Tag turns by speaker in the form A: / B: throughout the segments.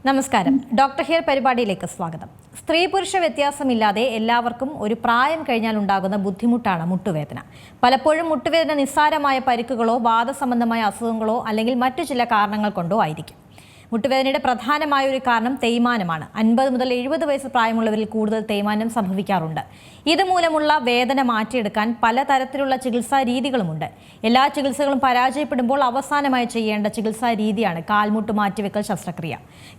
A: നമസ്കാരം. Doctor here പരിപാടിയിലേക്ക് സ്വാഗതം. സ്ത്രീ പുരുഷ വ്യത്യാസമില്ലാതെ എല്ലാവർക്കും ഒരു പ്രായം കഴിഞ്ഞാൽ ഉണ്ടാകുന്ന ബുദ്ധിമുട്ടാണ് മുട്ടുവേദന. പലപ്പോഴും മുട്ടുവേദന നിസ്സാരമായ പരിക്കുകളോ വാദസംബന്ധമായ അസുഖങ്ങളോ അല്ലെങ്കിൽ മറ്റു ചില കാരണങ്ങൾ കൊണ്ടോ ആയിരിക്കും. മുട്ടുവേദനയുടെ പ്രധാനമായ ഒരു കാരണം തേയ്മാനമാണ്. 50 മുതൽ 70 വയസ്സ് പ്രായമുള്ളവരിൽ കൂടുതൽ തേയ്മാനം സംഭവിക്കാറുണ്ട്. ഇതുമൂലമുള്ള വേദന മാറ്റിയെടുക്കാൻ പലതരത്തിലുള്ള ചികിത്സാ രീതികളുമുണ്ട്. എല്ലാ ചികിത്സകളും പരാജയപ്പെടുമ്പോൾ അവസാനമായി ചെയ്യേണ്ട ചികിത്സാ രീതിയാണ് കാൽമുട്ട് മാറ്റിവെക്കൽ ശസ്ത്രക്രിയ.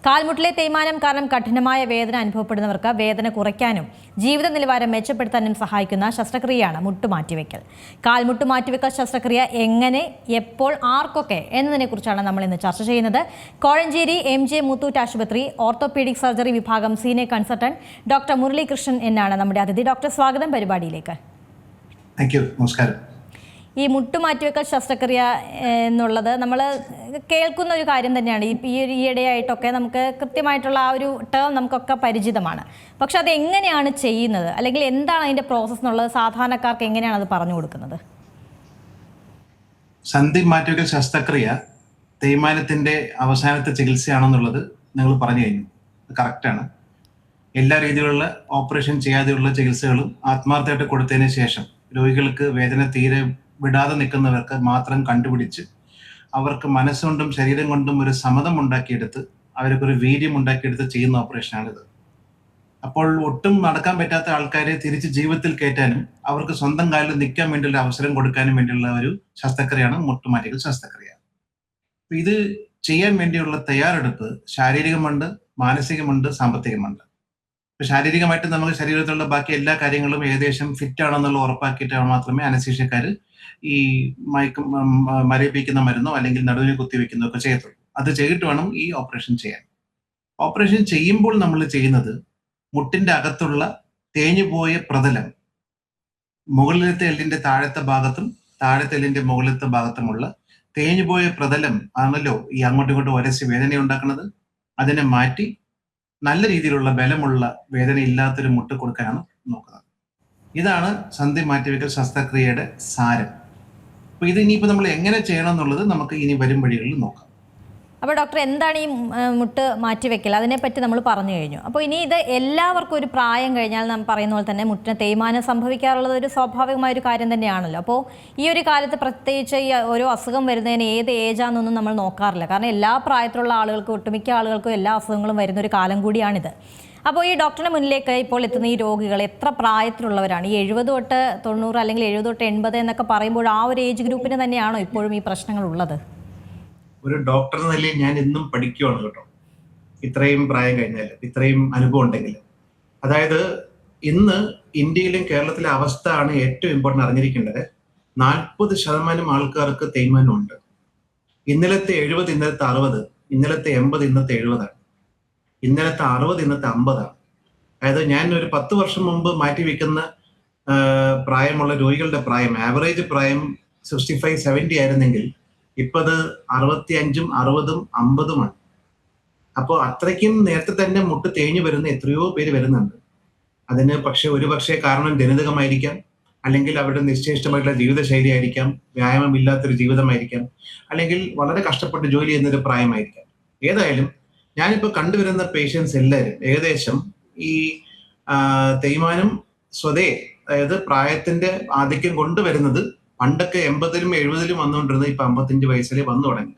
A: കാൽമുട്ടിലെ തേയ്മാനം കാരണം കഠിനമായ വേദന അനുഭവപ്പെടുന്നവർക്ക് വേദന കുറയ്ക്കാനും ജീവിത നിലവാരം മെച്ചപ്പെടുത്താനും സഹായിക്കുന്ന ശസ്ത്രക്രിയയാണ് മുട്ടുമാറ്റിവെക്കൽ. കാൽമുട്ട് മാറ്റിവെക്കൽ ശസ്ത്രക്രിയ എങ്ങനെ, എപ്പോൾ, ആർക്കൊക്കെ എന്നതിനെക്കുറിച്ചാണ് നമ്മൾ ഇന്ന് ചർച്ച ചെയ്യുന്നത്. കോഴഞ്ചേരി MJ മുത്തൂറ്റ് ആശുപത്രി ഓർത്തോപീഡിക് സർജറി വിഭാഗം സീനിയർ കൺസൾട്ടന്റ് ഡോക്ടർ മുരളീകൃഷ്ണൻ എന്നാണ് നമ്മുടെ അതിഥി. ഡോക്ടർ, സ്വാഗതം പരിപാടിയിലേക്ക്.
B: നമസ്കാരം.
A: ഈ മുട്ടുമാറ്റിവെക്കൽ ശസ്ത്രക്രിയ എന്നുള്ളത് നമ്മൾ കേൾക്കുന്ന ഒരു കാര്യം തന്നെയാണ്. ഈയിടെയായിട്ടൊക്കെ നമുക്ക് കൃത്യമായിട്ടുള്ള ആ ഒരു ടേം നമുക്കൊക്കെ പരിചിതമാണ്. പക്ഷെ അത് എങ്ങനെയാണ് ചെയ്യുന്നത്, അല്ലെങ്കിൽ എന്താണ് അതിൻ്റെ പ്രോസസ്സ് എന്നുള്ളത് സാധാരണക്കാർക്ക് എങ്ങനെയാണ് അത് പറഞ്ഞു കൊടുക്കുന്നത്?
B: സന്ധി മാറ്റിവെക്കൽ ശസ്ത്രക്രിയ തേയ്മാനത്തിന്റെ അവസാനത്തെ ചികിത്സയാണെന്നുള്ളത് നിങ്ങൾ പറഞ്ഞു കഴിഞ്ഞു. കറക്റ്റാണ്. എല്ലാ രീതിയിലുള്ള ഓപ്പറേഷൻ ചെയ്യാതെയുള്ള ചികിത്സകളും ആത്മാർത്ഥമായിട്ട് കൊടുത്തതിന് ശേഷം രോഗികൾക്ക് വേദന തീരെ വിടാതെ നിൽക്കുന്നവർക്ക് മാത്രം കണ്ടുപിടിച്ച് അവർക്ക് മനസ്സുകൊണ്ടും ശരീരം കൊണ്ടും ഒരു സമതം ഉണ്ടാക്കിയെടുത്ത് അവർക്കൊരു വീര്യം ഉണ്ടാക്കിയെടുത്ത് ചെയ്യുന്ന ഓപ്പറേഷനാണിത്. അപ്പോൾ ഒട്ടും നടക്കാൻ പറ്റാത്ത ആൾക്കാരെ തിരിച്ച് ജീവിതത്തിൽ കയറ്റാനും അവർക്ക് സ്വന്തം കാലിൽ നിൽക്കാൻ വേണ്ടിയുള്ള അവസരം കൊടുക്കാനും വേണ്ടിയുള്ള ഒരു ശസ്ത്രക്രിയയാണ് മുട്ടുമാറ്റിവെക്കൽ ശസ്ത്രക്രിയ. ഇത് ചെയ്യാൻ വേണ്ടിയുള്ള തയ്യാറെടുപ്പ് ശാരീരികമുണ്ട്, മാനസികമുണ്ട്, സാമ്പത്തികമുണ്ട്. ശാരീരികമായിട്ട് നമുക്ക് ശരീരത്തിലുള്ള ബാക്കി എല്ലാ കാര്യങ്ങളും ഏകദേശം ഫിറ്റ് ആണെന്നുള്ള ഉറപ്പാക്കിയിട്ട് മാത്രമേ അനസ്തീഷ്യക്കാർ ഈ മരവിപ്പിക്കുന്ന മരുന്നോ അല്ലെങ്കിൽ നടുവിന് കുത്തിവെക്കുന്നോ ഒക്കെ ചെയ്യത്തുള്ളൂ. അത് ചെയ്തിട്ട് വേണം ഈ ഓപ്പറേഷൻ ചെയ്യാൻ. ഓപ്പറേഷൻ ചെയ്യുമ്പോൾ നമ്മൾ ചെയ്യുന്നത് മുട്ടിന്റെ അകത്തുള്ള തേഞ്ഞുപോയ പ്രതലം മുകളിലത്തെ എല്ലിന്റെ താഴത്തെ ഭാഗത്തും താഴത്തെ എല്ലിന്റെ മുകളിലത്തെ ഭാഗത്തുമുള്ള തേഞ്ഞുപോയ പ്രതലം ആണല്ലോ ഈ അങ്ങോട്ടും ഇങ്ങോട്ടും ഉരച്ച് വേദന ഉണ്ടാക്കുന്നത്. അതിനെ മാറ്റി നല്ല രീതിയിലുള്ള ബലമുള്ള വേദന ഇല്ലാത്തൊരു മുട്ട് കൊടുക്കാനാണ് നോക്കുന്നത്. ഇതാണ് സന്ധി മാറ്റിവെക്കൽ ശസ്ത്രക്രിയയുടെ സാരം. അപ്പൊ ഇത് ഇനിയിപ്പോൾ നമ്മൾ എങ്ങനെ ചെയ്യണം എന്നുള്ളത് നമുക്ക് ഇനി വരും വഴികളിൽ നോക്കാം.
A: അപ്പോൾ ഡോക്ടർ, എന്താണ് ഈ മുട്ട് മാറ്റിവെക്കൽ? അതിനെപ്പറ്റി നമ്മൾ പറഞ്ഞു കഴിഞ്ഞു. അപ്പോൾ ഇനി ഇത് എല്ലാവർക്കും ഒരു പ്രായം കഴിഞ്ഞാൽ നാം പറയുന്ന പോലെ തന്നെ മുട്ടിന് തേയ്മാനം സംഭവിക്കാറുള്ളത് ഒരു സ്വാഭാവികമായ ഒരു കാര്യം തന്നെയാണല്ലോ. അപ്പോൾ ഈ ഒരു കാലത്ത് പ്രത്യേകിച്ച് ഈ ഓരോ അസുഖം വരുന്നതിന് ഏത് ഏജാണെന്നൊന്നും നമ്മൾ നോക്കാറില്ല. കാരണം എല്ലാ പ്രായത്തിലുള്ള ആളുകൾക്കും, ഒട്ടുമിക്ക ആളുകൾക്കും എല്ലാ അസുഖങ്ങളും വരുന്ന ഒരു കാലം കൂടിയാണിത്. അപ്പോൾ ഈ ഡോക്ടറിന്റെ മുന്നിലേക്ക് ഇപ്പോൾ എത്തുന്ന ഈ രോഗികൾ എത്ര പ്രായത്തിലുള്ളവരാണ്? ഈ 70 തൊട്ട് 90 അല്ലെങ്കിൽ 70 തൊട്ട് 80 എന്നൊക്കെ പറയുമ്പോൾ ആ ഒരു ഏജ് ഗ്രൂപ്പിന് തന്നെയാണോ ഇപ്പോഴും ഈ പ്രശ്നങ്ങൾ ഉള്ളത്?
B: ഒരു ഡോക്ടർ എന്ന നിലയിൽ ഞാൻ ഇന്നും പഠിക്കുകയാണ് കേട്ടോ. ഇത്രയും പ്രായം കഴിഞ്ഞാൽ, ഇത്രയും അനുഭവം ഉണ്ടെങ്കിൽ. അതായത് ഇന്ന് ഇന്ത്യയിലും കേരളത്തിലെ അവസ്ഥ ആണ് ഏറ്റവും ഇമ്പോർട്ടൻ്റ് അറിഞ്ഞിരിക്കേണ്ടത്. 40% ആൾക്കാർക്ക് തേയ്മാനം ഉണ്ട്. ഇന്നലത്തെ 70, ഇന്നലത്തെ 60, ഇന്നലത്തെ 80, ഇന്നത്തെ 70 ആണ്. ഇന്നലത്തെ 60, ഇന്നത്തെ 50 ആണ്. അതായത് ഞാൻ ഒരു 10 വർഷം മുമ്പ് മാറ്റിവെക്കുന്ന പ്രായമുള്ള രോഗികളുടെ പ്രായം, ആവറേജ് പ്രായം 65-70 ആയിരുന്നെങ്കിൽ ഇപ്പൊ അത് 65, 60, 50 അപ്പോൾ അത്രയ്ക്കും നേരത്തെ തന്നെ മുട്ട് തേഞ്ഞു വരുന്ന എത്രയോ പേര് വരുന്നുണ്ട്. അതിന് ഒരുപക്ഷെ കാരണം ജനിതകമായിരിക്കാം, അല്ലെങ്കിൽ അവരുടെ നിശ്ചയിഷ്ടമായിട്ടുള്ള ജീവിതശൈലി ആയിരിക്കാം, വ്യായാമമില്ലാത്തൊരു ജീവിതമായിരിക്കാം, അല്ലെങ്കിൽ വളരെ കഷ്ടപ്പെട്ട് ജോലി ചെയ്യുന്നൊരു പ്രായമായിരിക്കാം. ഏതായാലും ഞാനിപ്പോൾ കണ്ടുവരുന്ന പേഷ്യൻസ് എല്ലാവരും ഏകദേശം ഈ തേയ്മാനം അതായത് പ്രായത്തിന്റെ ആധിക്യം കൊണ്ടുവരുന്നത് പണ്ടൊക്കെ 80-ലും 70-ലും വന്നുകൊണ്ടിരുന്നത് ഇപ്പൊ 55 വയസ്സിൽ വന്നു തുടങ്ങി.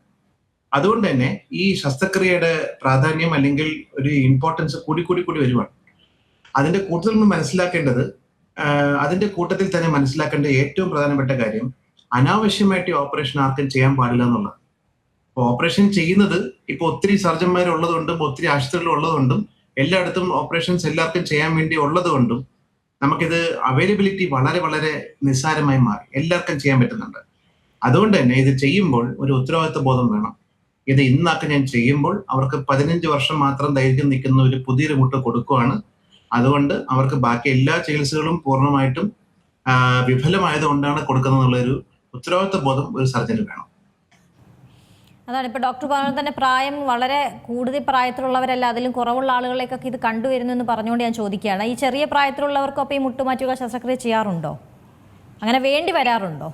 B: അതുകൊണ്ട് തന്നെ ഈ ശസ്ത്രക്രിയയുടെ പ്രാധാന്യം അല്ലെങ്കിൽ ഒരു ഇമ്പോർട്ടൻസ് കൂടി വരുവാണ്. അതിന്റെ കൂട്ടത്തിൽ നമ്മൾ മനസ്സിലാക്കേണ്ടത്, അതിന്റെ കൂട്ടത്തിൽ തന്നെ മനസ്സിലാക്കേണ്ട ഏറ്റവും പ്രധാനപ്പെട്ട കാര്യം, അനാവശ്യമായിട്ട് ഓപ്പറേഷൻ ആർക്കും ചെയ്യാൻ പാടില്ല എന്നുള്ളത്. അപ്പോൾ ഓപ്പറേഷൻ ചെയ്യുന്നത് ഇപ്പൊ ഒത്തിരി സർജന്മാർ ഉള്ളതുകൊണ്ടും ഒത്തിരി ആശുപത്രികൾ ഉള്ളതുകൊണ്ടും എല്ലായിടത്തും ഓപ്പറേഷൻസ് എല്ലാവർക്കും ചെയ്യാൻ വേണ്ടി ഉള്ളതുകൊണ്ടും നമുക്കിത് അവൈലബിലിറ്റി വളരെ വളരെ നിസ്സാരമായി മാറി. എല്ലാവർക്കും ചെയ്യാൻ പറ്റുന്നുണ്ട്. അതുകൊണ്ട് തന്നെ ഇത് ചെയ്യുമ്പോൾ ഒരു ഉത്തരവാദിത്വ ബോധം വേണം. ഇത് ഇന്നാക്ക് ഞാൻ ചെയ്യുമ്പോൾ അവർക്ക് 15 വർഷം മാത്രം ദൈർഘ്യം നിൽക്കുന്ന ഒരു പുതിയൊരു മുട്ട് കൊടുക്കുകയാണ്. അതുകൊണ്ട് അവർക്ക് ബാക്കി എല്ലാ ചികിത്സകളും പൂർണ്ണമായിട്ടും വിഫലമായതുകൊണ്ടാണ് കൊടുക്കുന്നതെന്നുള്ളൊരു ഉത്തരവാദിത്വ ബോധം ഒരു സർജന് വേണം.
A: അതാണ് ഇപ്പോൾ ഡോക്ടർ പറഞ്ഞത് തന്നെ, പ്രായം വളരെ കൂടുതൽ പ്രായത്തിലുള്ളവരല്ല, അതിലും കുറവുള്ള ആളുകളിലേക്കൊക്കെ ഇത് കണ്ടുവരുന്നു എന്ന് പറഞ്ഞുകൊണ്ട് ഞാൻ ചോദിക്കുകയാണ്. ഈ ചെറിയ പ്രായത്തിലുള്ളവർക്കൊപ്പം ഈ മുട്ടുമാറ്റിവെക്കൽ ശസ്ത്രക്രിയ ചെയ്യാറുണ്ടോ? അങ്ങനെ വേണ്ടി വരാറുണ്ടോ?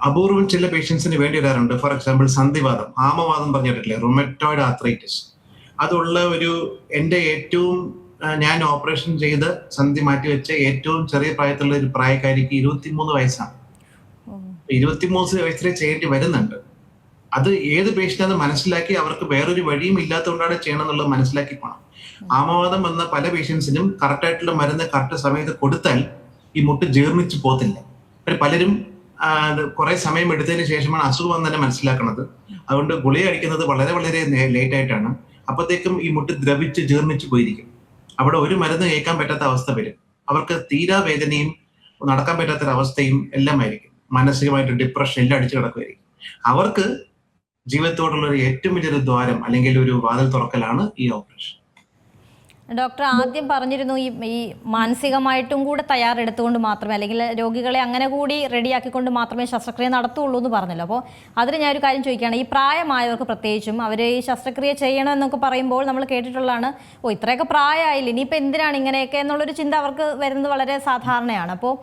B: അപൂർവം ചില പേഷ്യൻസിന് വേണ്ടി വരാറുണ്ട്. ഫോർ എക്സാമ്പിൾ സന്ധിവാദം, ആമവാദം പറഞ്ഞിട്ടില്ലേ, റൊമറ്റോയിഡ് ആർത്രൈറ്റിസ്. അതുള്ള എൻ്റെ ഏറ്റവും ഞാൻ ഓപ്പറേഷൻ ചെയ്ത് സന്ധി മാറ്റി വെച്ച ഏറ്റവും ചെറിയ പ്രായത്തിലുള്ള ഒരു പ്രായക്കാരിക്ക് 23 വയസ്സാണ്. 23 വയസ്സിലെ ചെയ്യേണ്ടി വരുന്നുണ്ട്. അത് ഏത് പേഷ്യൻ്റ് മനസ്സിലാക്കി അവർക്ക് വേറൊരു വഴിയും ഇല്ലാത്തതുകൊണ്ടാണ് ചെയ്യണം എന്നുള്ളത് മനസ്സിലാക്കി പോകണം. ആമവാദം വന്ന പല പേഷ്യൻസിനും കറക്റ്റായിട്ടുള്ള മരുന്ന് കറക്റ്റ് സമയത്ത് കൊടുത്താൽ ഈ മുട്ട് ജീർണിച്ച് പോകത്തില്ല. പലരും കുറെ സമയം എടുത്തതിന് ശേഷമാണ് അസുഖം തന്നെ മനസ്സിലാക്കുന്നത്. അതുകൊണ്ട് ഗുളിക അടിക്കുന്നത് വളരെ വളരെ ലേറ്റ് ആയിട്ടാണ്. അപ്പോഴത്തേക്കും ഈ മുട്ട് ദ്രവിച്ച് ജീർണിച്ച് പോയിരിക്കും. അവിടെ ഒരു മരുന്ന് കേൾക്കാൻ പറ്റാത്ത അവസ്ഥ വരും. അവർക്ക് തീരാ വേദനയും നടക്കാൻ പറ്റാത്തൊരവസ്ഥയും എല്ലാം ആയിരിക്കും. മാനസികമായിട്ട് ഡിപ്രഷൻ എല്ലാം അടിച്ചു കിടക്കുമായിരിക്കും. അവർക്ക് ജീവിതത്തോടുള്ള ഒരു ഏറ്റവും വലിയൊരു ദ്വാരം അല്ലെങ്കിൽ ഒരു വാതിൽ തുറക്കലാണ് ഈ ഓപ്പറേഷൻ.
A: ഡോക്ടർ ആദ്യം പറഞ്ഞിരുന്നു ഈ മാനസികമായിട്ടും കൂടെ തയ്യാറെടുത്തുകൊണ്ട് മാത്രമേ, അല്ലെങ്കിൽ രോഗികളെ അങ്ങനെ കൂടി റെഡിയാക്കിക്കൊണ്ട് മാത്രമേ ശസ്ത്രക്രിയ നടത്തുള്ളൂ എന്ന് പറഞ്ഞല്ലോ. അപ്പോൾ അതിന് ഞാനൊരു കാര്യം ചോദിക്കുകയാണ്. ഈ പ്രായമായവർക്ക് പ്രത്യേകിച്ചും അവർ ഈ ശസ്ത്രക്രിയ ചെയ്യണമെന്നൊക്കെ പറയുമ്പോൾ നമ്മൾ കേട്ടിട്ടുള്ളതാണ്, ഇത്രയൊക്കെ പ്രായമായില്ല ഇനിയിപ്പോൾ എന്തിനാണ് ഇങ്ങനെയൊക്കെ എന്നുള്ളൊരു ചിന്ത അവർക്ക് വരുന്നത് വളരെ സാധാരണയാണ്. അപ്പോൾ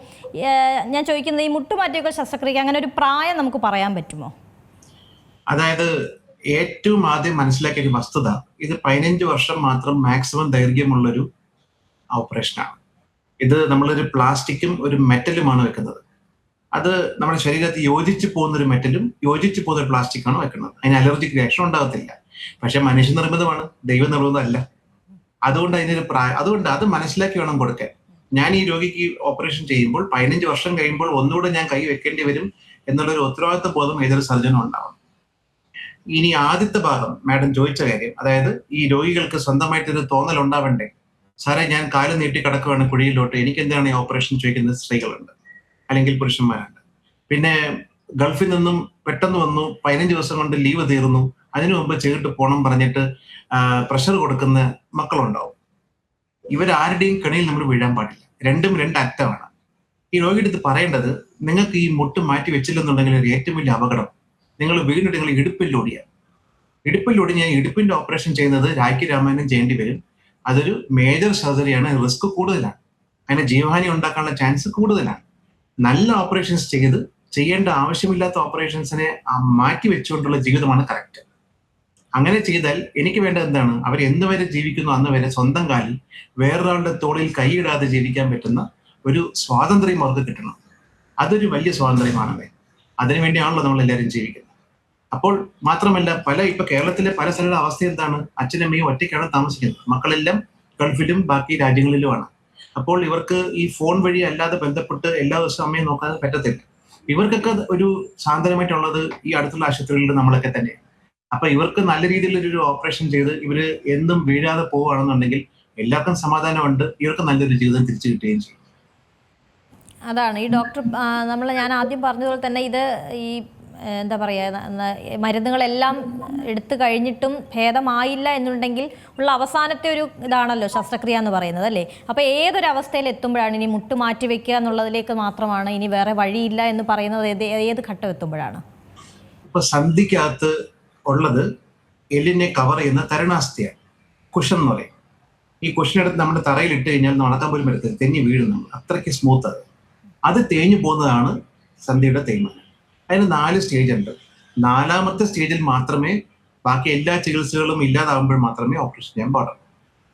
A: ഞാൻ ചോദിക്കുന്നത്, ഈ മുട്ടുമാറ്റിയൊക്കെ ശസ്ത്രക്രിയ അങ്ങനെ ഒരു പ്രായം നമുക്ക് പറയാൻ പറ്റുമോ?
B: അതായത് ഏറ്റവും ആദ്യം മനസ്സിലാക്കിയ ഒരു വസ്തുത, ഇത് 15 വർഷം മാത്രം മാക്സിമം ദൈർഘ്യമുള്ളൊരു ഓപ്പറേഷനാണ്. ഇത് നമ്മളൊരു പ്ലാസ്റ്റിക്കും ഒരു മെറ്റലുമാണ് വെക്കുന്നത്. അത് നമ്മുടെ ശരീരത്തിൽ യോജിച്ച് പോകുന്ന ഒരു മെറ്റലും യോജിച്ച് പോകുന്ന ഒരു പ്ലാസ്റ്റിക്കാണ് വെക്കുന്നത്. അതിന് അലർജിക് റിയാക്ഷൻ ഉണ്ടാകത്തില്ല. പക്ഷെ മനുഷ്യനിർമ്മിതമാണ്, ദൈവനിർമ്മിതമല്ല. അതുകൊണ്ട് അതുകൊണ്ട് അത് മനസ്സിലാക്കി വേണം കൊടുക്കാൻ. ഞാൻ ഈ രോഗിക്ക് ഓപ്പറേഷൻ ചെയ്യുമ്പോൾ 15 വർഷം കഴിയുമ്പോൾ ഒന്നുകൂടെ ഞാൻ കൈ വെക്കേണ്ടി വരും എന്നുള്ളൊരു ഉത്തരവാദിത്വ ബോധം ഏതൊരു സർജനും ഉണ്ടാവും. ഇനി ആദ്യത്തെ ഭാഗം മാഡം ചോദിച്ച കാര്യം, അതായത് ഈ രോഗികൾക്ക് സ്വന്തമായിട്ടൊരു തോന്നൽ ഉണ്ടാവണ്ടേ, സാറേ ഞാൻ കാല് നീട്ടി കിടക്കുകയാണ് കുഴിയിലോട്ട്, എനിക്ക് എന്താണ് ഈ ഓപ്പറേഷൻ ചോദിക്കുന്ന സ്ത്രീകളുണ്ട്, അല്ലെങ്കിൽ പുരുഷന്മാരുണ്ട്. പിന്നെ ഗൾഫിൽ നിന്നും പെട്ടെന്ന് വന്നു, 15 ദിവസം കൊണ്ട് ലീവ് തീർന്നു, അതിനു മുമ്പ് ചെയ്തിട്ട് പോകണം പറഞ്ഞിട്ട് പ്രഷർ കൊടുക്കുന്ന മക്കളുണ്ടാവും. ഇവരാരുടെയും കെണിയിൽ നമ്മൾ വീഴാൻ പാടില്ല. രണ്ടും അറ്റമാണ്. ഈ രോഗിയുടെ അടുത്ത് പറയേണ്ടത്, നിങ്ങൾക്ക് ഈ മുട്ട് മാറ്റി വെച്ചില്ലെന്നുണ്ടെങ്കിൽ ഏറ്റവും വലിയ അപകടം നിങ്ങൾ വീണ്ടും നിങ്ങൾ ഇടുപ്പിലൂടെ ഞാൻ ഇടുപ്പിന്റെ ഓപ്പറേഷൻ ചെയ്യുന്നത് രാഖി രാമായണം ചെയ്യേണ്ടി വരും. അതൊരു മേജർ സർജറിയാണ്, റിസ്ക് കൂടുതലാണ്, അതിന് ജീവഹാനി ഉണ്ടാക്കാനുള്ള ചാൻസ് കൂടുതലാണ്. നല്ല ഓപ്പറേഷൻസ് ചെയ്യേണ്ട ആവശ്യമില്ലാത്ത ഓപ്പറേഷൻസിനെ മാറ്റി വെച്ചുകൊണ്ടുള്ള ജീവിതമാണ് കറക്റ്റ്. അങ്ങനെ ചെയ്താൽ എനിക്ക് വേണ്ടത് എന്താണ്, അവർ എന്ന് വരെ ജീവിക്കുന്നു അന്ന് വരെ സ്വന്തം കാലിൽ വേറൊരാളുടെ തോളിൽ കൈയിടാതെ ജീവിക്കാൻ പറ്റുന്ന ഒരു സ്വാതന്ത്ര്യം അവർക്ക് കിട്ടണം. അതൊരു വലിയ സ്വാതന്ത്ര്യമാണല്ലേ. അതിനുവേണ്ടിയാണല്ലോ നമ്മൾ എല്ലാവരും ജീവിക്കുന്നത്. അപ്പോൾ മാത്രമല്ല, ഇപ്പൊ കേരളത്തിലെ പല സ്ഥലങ്ങളുടെ അവസ്ഥ എന്താണ്, അച്ഛനമ്മയും ഒറ്റയ്ക്കാണ് താമസിക്കുന്നത്, മക്കളെല്ലാം ഗൾഫിലും ബാക്കി രാജ്യങ്ങളിലുമാണ്. അപ്പോൾ ഇവർക്ക് ഈ ഫോൺ വഴി അല്ലാതെ ബന്ധപ്പെട്ട് എല്ലാ ദിവസവും അമ്മയെ നോക്കാൻ പറ്റത്തില്ല. ഇവർക്കൊക്കെ ഒരു സാന്ത്വനമായിട്ടുള്ളത് ഈ അടുത്തുള്ള ആശുപത്രികളിൽ നമ്മളൊക്കെ തന്നെ. അപ്പൊ ഇവർക്ക് നല്ല രീതിയിലൊരു ഓപ്പറേഷൻ ചെയ്ത് ഇവര് എന്നും വീഴാതെ പോവുകയാണെന്നുണ്ടെങ്കിൽ എല്ലാവർക്കും സമാധാനമുണ്ട്, ഇവർക്ക് നല്ലൊരു ജീവിതം തിരിച്ചു കിട്ടുകയും ചെയ്യും.
A: അതാണ് ഈ ഡോക്ടർ ഞാൻ ആദ്യം പറഞ്ഞതുപോലെ തന്നെ, ഇത് ഈ എന്താ പറയുക, മരുന്നുകളെല്ലാം എടുത്തു കഴിഞ്ഞിട്ടും ഭേദമായില്ല എന്നുണ്ടെങ്കിൽ ഉള്ള അവസാനത്തെ ഒരു ഇതാണല്ലോ ശസ്ത്രക്രിയ എന്ന് പറയുന്നത്, അല്ലേ? അപ്പോൾ ഏതൊരവസ്ഥയിൽ എത്തുമ്പോഴാണ് ഇനി മുട്ട് മാറ്റി വെക്കുക എന്നുള്ളതിലേക്ക് മാത്രമാണ്, ഇനി വേറെ വഴിയില്ല എന്ന് പറയുന്നത് ഏത് ഘട്ടം എത്തുമ്പോഴാണ്?
B: ഇപ്പൊ സന്ധിക്കകത്ത് ഉള്ളത് എല്ലിനെ കവർ ചെയ്യുന്ന തരുണാസ്ഥിയാണ്, കുഷൻ എന്ന് പറയും. ഈ കുഷനെടുത്ത് നമ്മുടെ തറയിൽ ഇട്ട് കഴിഞ്ഞാൽ നടക്കാൻ പോലും പറ്റത്തില്ല, തെന്നി വീഴുന്നു, അത്രയ്ക്ക് സ്മൂത്ത്. അത് തേഞ്ഞു പോകുന്നതാണ് സന്ധിയുടെ തേയ്മാനം. അതിന് 4 സ്റ്റേജ് ഉണ്ട്. 4ാമത്തെ സ്റ്റേജിൽ മാത്രമേ ബാക്കി എല്ലാ ചികിത്സകളും ഇല്ലാതാകുമ്പോൾ മാത്രമേ ഓപ്പറേഷൻ ചെയ്യാൻ പാടുള്ളൂ.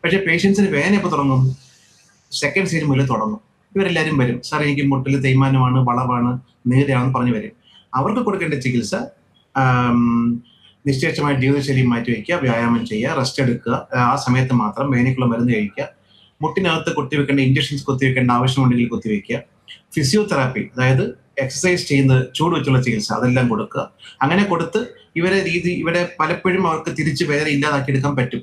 B: പക്ഷേ പേഷ്യൻസിന് വേദന എപ്പോൾ തുടങ്ങും? 2nd സ്റ്റേജ് മുതൽ തുടങ്ങും. ഇവരെല്ലാവരും വരും, സാർ എനിക്ക് മുട്ടിൽ തേയ്മാനമാണ്, വളവാണ്, നീരാണെന്ന് പറഞ്ഞു വരും. അവർക്ക് കൊടുക്കേണ്ട ചികിത്സ നിശ്ചയിച്ചമായ ജീവിതശൈലി മാറ്റി വയ്ക്കുക, വ്യായാമം ചെയ്യുക, റെസ്റ്റ് എടുക്കുക, ആ സമയത്ത് മാത്രം വേദനയ്ക്കുള്ള മരുന്ന് കഴിക്കുക, മുട്ടിനകത്ത് കുത്തിവെക്കേണ്ട ഇഞ്ചക്ഷൻസ് കുത്തിവെക്കേണ്ട ആവശ്യമുണ്ടെങ്കിൽ കുത്തിവെക്കുക, ഫിസിയോതെറാപ്പി അതായത് എക്സസൈസ് ചെയ്യുന്ന ചൂട് വെച്ചുള്ള ചികിത്സ അതെല്ലാം കൊടുക്കുക. അങ്ങനെ കൊടുത്ത് ഇവരെ പലപ്പോഴും അവർക്ക് തിരിച്ച് വേറെ ഇല്ലാതാക്കിയെടുക്കാൻ പറ്റും.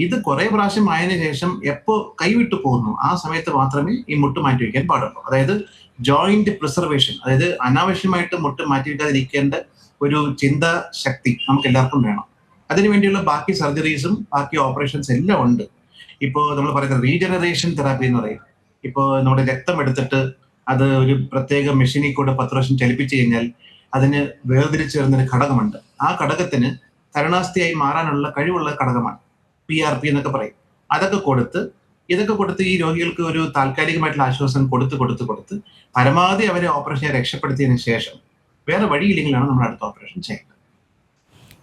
B: ഇത് കുറെ പ്രാവശ്യം ആയതിനു ശേഷം എപ്പോൾ കൈവിട്ടു പോകുന്നു ആ സമയത്ത് മാത്രമേ ഈ മുട്ട് മാറ്റി വയ്ക്കാൻ പാടുള്ളൂ. അതായത് ജോയിന്റ് പ്രിസർവേഷൻ, അതായത് അനാവശ്യമായിട്ട് മുട്ട് മാറ്റി വയ്ക്കാതിരിക്കേണ്ട ഒരു ചിന്താശക്തി നമുക്ക് എല്ലാവർക്കും വേണം. അതിനുവേണ്ടിയുള്ള ബാക്കി സർജറീസും ബാക്കി ഓപ്പറേഷൻസ് എല്ലാം ഉണ്ട്. ഇപ്പോൾ നമ്മൾ പറയുന്നത് റീജനറേഷൻ തെറാപ്പി എന്ന് പറയും. ഇപ്പോൾ നമ്മുടെ രക്തം എടുത്തിട്ട് അത് ഒരു പ്രത്യേക മെഷീനിൽ കൂടെ 10 പ്രാവശ്യം ചലിപ്പിച്ചു കഴിഞ്ഞാൽ അതിന് വേർതിരിച്ചു വരുന്നൊരു ഘടകമുണ്ട്. ആ ഘടകത്തിന് തരുണാസ്ഥിയായി മാറാനുള്ള കഴിവുള്ള ഘടകമാണ് PRP എന്നൊക്കെ പറയും. ഇതൊക്കെ കൊടുത്ത് ഈ രോഗികൾക്ക് ഒരു താൽക്കാലികമായിട്ടുള്ള ആശ്വാസം കൊടുത്ത് പരമാവധി അവരെ ഓപ്പറേഷനെ രക്ഷപ്പെടുത്തിയതിനു ശേഷം വേറെ വഴിയില്ലെങ്കിലാണ് നമ്മൾ അടുത്ത ഓപ്പറേഷൻ ചെയ്യുന്നത്.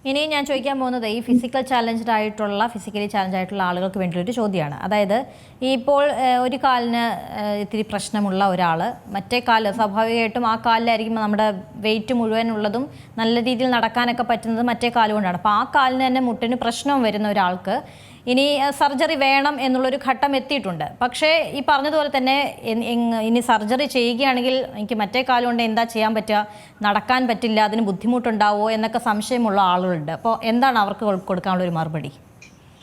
A: ഇനി ഞാൻ ചോദിക്കാൻ പോകുന്നത് ഈ ഫിസിക്കലി ചാലഞ്ച് ആയിട്ടുള്ള ആളുകൾക്ക് വേണ്ടിയൊരു ചോദ്യമാണ്. അതായത് ഇപ്പോൾ ഒരു കാലിന് ഇത്തിരി പ്രശ്നമുള്ള ഒരാൾ മറ്റേ കാല് സ്വാഭാവികമായിട്ടും ആ കാലിലായിരിക്കും നമ്മുടെ വെയിറ്റ് മുഴുവൻ ഉള്ളതും നല്ല രീതിയിൽ നടക്കാനൊക്കെ പറ്റുന്നത് മറ്റേ കാലുകൊണ്ടാണ്. അപ്പോൾ ആ കാലിന് തന്നെ മുട്ടിന് പ്രശ്നവും വരുന്ന ഒരാൾക്ക് ഇനി സർജറി വേണം എന്നുള്ളൊരു ഘട്ടം എത്തിയിട്ടുണ്ട്. പക്ഷേ ഈ പറഞ്ഞതുപോലെ തന്നെ ഇനി സർജറി ചെയ്യുകയാണെങ്കിൽ എനിക്ക് മറ്റേ കാലുകൊണ്ട് എന്താ ചെയ്യാൻ പറ്റുക, നടക്കാൻ പറ്റില്ല, അതിന് ബുദ്ധിമുട്ടുണ്ടാവുമോ എന്നൊക്കെ സംശയമുള്ള ആളുകളുണ്ട്. അപ്പോൾ എന്താണ് അവർക്ക് കൊടുക്കാനുള്ള ഒരു മറുപടി?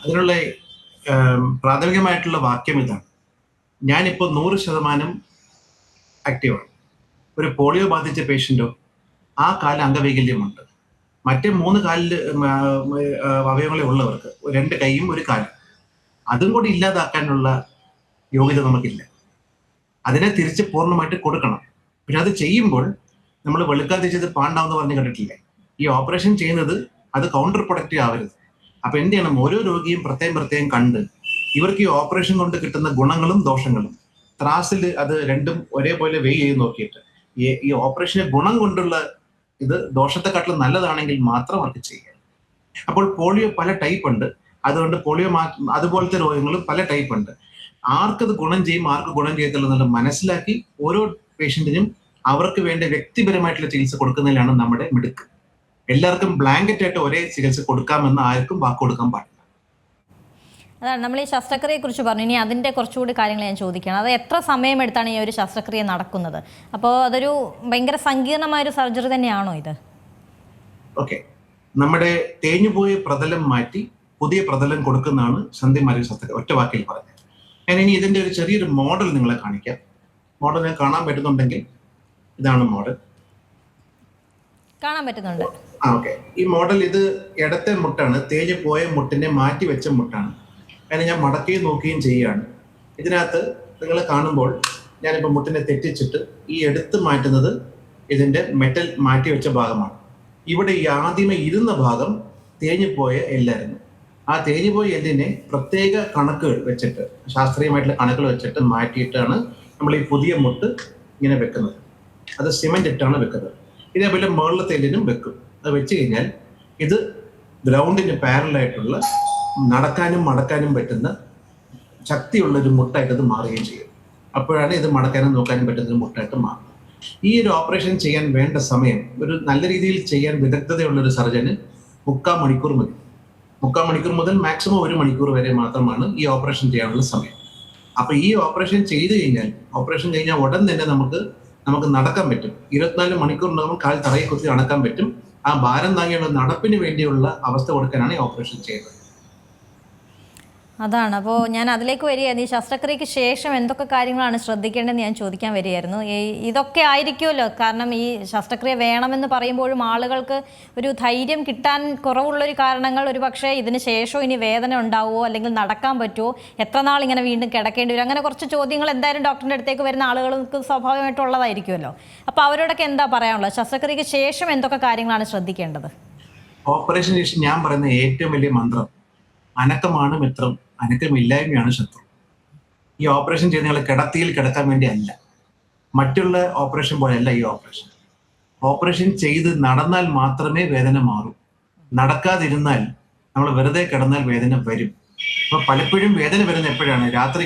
B: അതിനുള്ള പ്രാഥമികമായിട്ടുള്ള വാക്യം ഇതാണ്: ഞാനിപ്പോൾ 100% ആക്റ്റീവാണ്. ഒരു പോളിയോ ബാധിച്ച പേഷ്യൻറ്റോ ആ കാലിൽ അംഗവൈകല്യമുണ്ട്, മറ്റേ 3 കാലിൽ അവയവങ്ങളെ ഉള്ളവർക്ക് 2 കൈയും 1 കാലും അതും കൂടി ഇല്ലാതാക്കാനുള്ള യോഗ്യത നമുക്കില്ല. അതിനെ തിരിച്ച് പൂർണ്ണമായിട്ട് കൊടുക്കണം. പിന്നെ അത് ചെയ്യുമ്പോൾ നമ്മൾ വെളുക്കാതെ ചെയ്ത് പാണ്ടാവെന്ന് പറഞ്ഞ് കണ്ടിട്ടില്ലേ? ഈ ഓപ്പറേഷൻ ചെയ്യുന്നത് അത് കൗണ്ടർ പ്രൊഡക്റ്റീവ് ആവരുത്. അപ്പൊ എന്ത് ചെയ്യണം? ഓരോ രോഗിയും പ്രത്യേകം കണ്ട് ഇവർക്ക് ഈ ഓപ്പറേഷൻ കൊണ്ട് കിട്ടുന്ന ഗുണങ്ങളും ദോഷങ്ങളും ത്രാസിൽ അത് രണ്ടും ഒരേപോലെ വെയ് ചെയ്ത് നോക്കിയിട്ട് ഈ ഓപ്പറേഷന് ഗുണം കൊണ്ടുള്ള ഇത് ദോഷത്തെക്കാട്ടിലും നല്ലതാണെങ്കിൽ മാത്രം അവർക്ക് ചെയ്യാം. അപ്പോൾ പോളിയോ പല ടൈപ്പ് ഉണ്ട്. അതുകൊണ്ട് പോളിയോ അതുപോലത്തെ രോഗങ്ങളും പല ടൈപ്പ് ഉണ്ട്. ആർക്കത് ഗുണം ചെയ്യും, ആർക്ക് ഗുണം ചെയ്യത്തില്ല എന്നുള്ളത് മനസ്സിലാക്കി ഓരോ പേഷ്യന്റിനും അവർക്ക് വേണ്ട വ്യക്തിപരമായിട്ടുള്ള ചികിത്സ കൊടുക്കുന്നതിലാണ് നമ്മുടെ മിടുക്ക്. എല്ലാവർക്കും ബ്ലാങ്കറ്റ് ആയിട്ട് ഒരേ ചികിത്സ കൊടുക്കാമെന്ന് ആർക്കും വാക്ക് കൊടുക്കാൻ പാടില്ല.
A: അതാണ് നമ്മൾ ഈ ശസ്ത്രക്രിയയെ കുറിച്ച് പറഞ്ഞു. ഇനി അതിൻ്റെ കുറച്ചുകൂടി കാര്യങ്ങൾ ഞാൻ ചോദിക്കുകയാണ്. അത് എത്ര സമയമെടുത്താണ് ഈ ഒരു ശസ്ത്രക്രിയ നടക്കുന്നത്? അപ്പോൾ അതൊരു ഭയങ്കര സങ്കീർണമായൊരു സർജറി തന്നെയാണോ ഇത്?
B: ഓക്കെ, നമ്മുടെ തേഞ്ഞുപോയ പ്രതലം മാറ്റി പുതിയ പ്രതലം കൊടുക്കുന്നതാണ് സന്ധിമാരി ശസ്ത്രക്രിയ. ഒറ്റ വാക്കിൽ പറഞ്ഞത്. ഞാൻ ഇനി ഇതിന്റെ ഒരു ചെറിയൊരു മോഡൽ നിങ്ങളെ കാണിക്കാം. മോഡൽ കാണാൻ പറ്റുന്നുണ്ടെങ്കിൽ ഇതാണ് മോഡൽ.
A: കാണാൻ പറ്റുന്നുണ്ട്.
B: ഓക്കെ, ഈ മോഡൽ ഇത് ഇടത്തെ മുട്ടാണ്. തേഞ്ഞു പോയ മുട്ടിനെ മാറ്റി വെച്ച മുട്ടാണ്. അതിനെ ഞാൻ മടക്കുകയും നോക്കുകയും ചെയ്യുകയാണ്. ഇതിനകത്ത് നിങ്ങൾ കാണുമ്പോൾ ഞാനിപ്പോൾ മുട്ടിനെ തെറ്റിച്ചിട്ട് ഈ എടുത്ത് മാറ്റുന്നത് ഇതിൻ്റെ മെറ്റൽ മാറ്റി വെച്ച ഭാഗമാണ്. ഇവിടെ ഈ ആദ്യമേ ഇരുന്ന ഭാഗം തേഞ്ഞുപോയ എല്ലായിരുന്നു. ആ തേഞ്ഞുപോയ എല്ലിനെ പ്രത്യേക കണക്കുകൾ വെച്ചിട്ട്, ശാസ്ത്രീയമായിട്ടുള്ള കണക്കുകൾ വെച്ചിട്ട് മാറ്റിയിട്ടാണ് നമ്മൾ ഈ പുതിയ മുട്ട് ഇങ്ങനെ വെക്കുന്നത്. അത് സിമെന്റ് ഇട്ടാണ് വെക്കുന്നത്. ഇതേപോലെ മുകളിലത്തെ എല്ലിനും വെക്കും. അത് വെച്ച് കഴിഞ്ഞാൽ ഇത് ഗ്രൗണ്ടിന് പാരലായിട്ടുള്ള നടക്കാനും മടക്കാനും പറ്റുന്ന ശക്തിയുള്ളൊരു മുട്ടായിട്ട് അത് മാറുകയും ചെയ്യും. അപ്പോഴാണ് ഇത് മടക്കാനും നോക്കാനും പറ്റുന്ന ഒരു മുട്ടായിട്ട് മാറുന്നത്. ഈ ഒരു ഓപ്പറേഷൻ ചെയ്യാൻ വേണ്ട സമയം, ഒരു നല്ല രീതിയിൽ ചെയ്യാൻ വിദഗ്ധതയുള്ളൊരു സർജന് 3/4 മണിക്കൂർ മതി. 3/4 മണിക്കൂർ മുതൽ മാക്സിമം 1 മണിക്കൂർ വരെ മാത്രമാണ് ഈ ഓപ്പറേഷൻ ചെയ്യാനുള്ള സമയം. അപ്പൊ ഈ ഓപ്പറേഷൻ ചെയ്ത് കഴിഞ്ഞാൽ, ഓപ്പറേഷൻ കഴിഞ്ഞാൽ ഉടൻ തന്നെ നമുക്ക് നടക്കാൻ പറ്റും. 24 മണിക്കൂറിനകം കാൽ തറയിൽ കുത്തി നടക്കാൻ പറ്റും. ആ ഭാരം താങ്ങിയുള്ള നടപ്പിന് വേണ്ടിയുള്ള അവസ്ഥ കൊടുക്കാനാണ് ഈ ഓപ്പറേഷൻ ചെയ്യുന്നത്.
A: അതാണ്. അപ്പോൾ ഞാൻ അതിലേക്ക് വരികയായിരുന്നു. ഈ ശസ്ത്രക്രിയയ്ക്ക് ശേഷം എന്തൊക്കെ കാര്യങ്ങളാണ് ശ്രദ്ധിക്കേണ്ടതെന്ന് ഞാൻ ചോദിക്കാൻ വരികയായിരുന്നു. ഇതൊക്കെ ആയിരിക്കുമല്ലോ, കാരണം ഈ ശസ്ത്രക്രിയ വേണമെന്ന് പറയുമ്പോഴും ആളുകൾക്ക് ഒരു ധൈര്യം കിട്ടാൻ കുറവുള്ളൊരു കാരണങ്ങൾ ഒരു പക്ഷേ ഇതിന് ശേഷം ഇനി വേദന ഉണ്ടാവുമോ, അല്ലെങ്കിൽ നടക്കാൻ പറ്റുമോ, എത്ര നാൾ ഇങ്ങനെ വീണ്ടും കിടക്കേണ്ടി വരും, അങ്ങനെ കുറച്ച് ചോദ്യങ്ങൾ എന്തായാലും ഡോക്ടറിൻ്റെ അടുത്തേക്ക് വരുന്ന ആളുകൾക്ക് സ്വാഭാവികമായിട്ടുള്ളതായിരിക്കുമല്ലോ. അപ്പോൾ അവരോടൊക്കെ എന്താ പറയാനുള്ളത്? ശസ്ത്രക്രിയയ്ക്ക് ശേഷം എന്തൊക്കെ കാര്യങ്ങളാണ് ശ്രദ്ധിക്കേണ്ടത്?
B: ഓപ്പറേഷൻ ശേഷം ഞാൻ പറയുന്ന ഏറ്റവും വലിയ മന്ത്രം അനക്കമാണ് മിത്രം, അനക്കമില്ലായ്മയാണ് ശത്രു. ഈ ഓപ്പറേഷൻ ചെയ്ത് നിങ്ങൾ കിടത്തിയിൽ കിടക്കാൻ വേണ്ടി അല്ല, മറ്റുള്ള ഓപ്പറേഷൻ പോലെയല്ല ഈ ഓപ്പറേഷൻ ചെയ്ത് നടന്നാൽ മാത്രമേ വേദന മാറൂ. നടക്കാതിരുന്നാൽ, നമ്മൾ വെറുതെ കിടന്നാൽ വേദന വരും. അപ്പൊ പലപ്പോഴും വേദന വരുന്ന എപ്പോഴാണ്? രാത്രി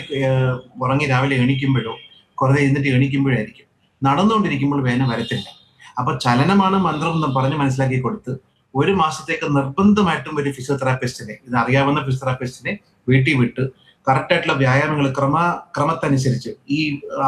B: ഉറങ്ങി രാവിലെ എണീക്കുമ്പോഴോ കുറേ ഇരുന്നിട്ട് എണീക്കുമ്പോഴായിരിക്കും. നടന്നുകൊണ്ടിരിക്കുമ്പോൾ വേദന വരത്തില്ല. അപ്പൊ ചലനമാണ് മന്ത്രം എന്ന് പറഞ്ഞ് മനസ്സിലാക്കി കൊടുത്ത് 1 മാസത്തേക്ക് നിർബന്ധമായിട്ടും ഒരു ഫിസിയോതെറാപ്പിസ്റ്റിനെ, ഇത് അറിയാവുന്ന ഫിസിയോതെറാപ്പിസ്റ്റിനെ വീട്ടിൽ വിട്ട് കറക്റ്റായിട്ടുള്ള വ്യായാമങ്ങൾ ക്രമത്തനുസരിച്ച്, ഈ